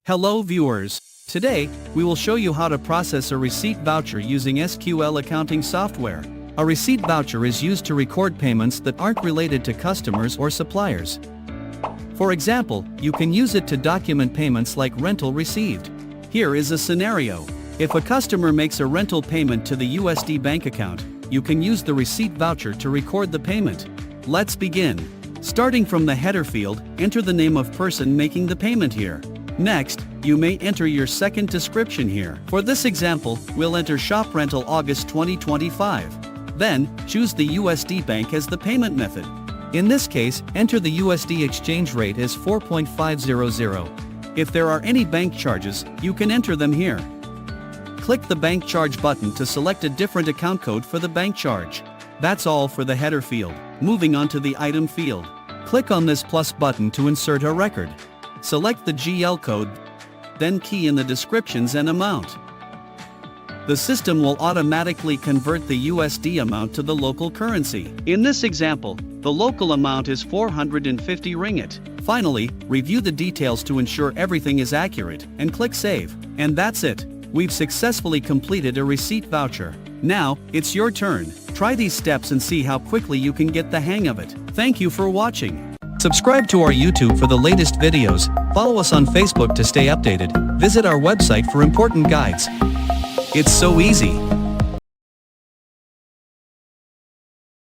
Hello viewers. Today, we will show you how to process a receipt voucher using SQL accounting software. A receipt voucher is used to record payments that aren't related to customers or suppliers. For example, you can use it to document payments like rental received. Here is a scenario. If a customer makes a rental payment to the USD bank account, you can use the receipt voucher to record the payment. Let's begin. Starting from the header field, enter the name of person making the payment here. Next, you may enter your second description here. For this example, we'll enter shop rental August 2025. Then, choose the USD bank as the payment method. In this case, enter the USD exchange rate as 4.500. If there are any bank charges, you can enter them here. Click the bank charge button to select a different account code for the bank charge. That's all for the header field. Moving on to the item field. Click on this plus button to insert a record. Select the GL code, then key in the descriptions and amount. The system will automatically convert the USD amount to the local currency. In this example, the local amount is 450 ringgit. Finally, review the details to ensure everything is accurate, and click Save. And that's it. We've successfully completed a receipt voucher. Now, it's your turn. Try these steps and see how quickly you can get the hang of it. Thank you for watching. Subscribe to our YouTube for the latest videos, follow us on Facebook to stay updated, visit our website for important guides. It's so easy.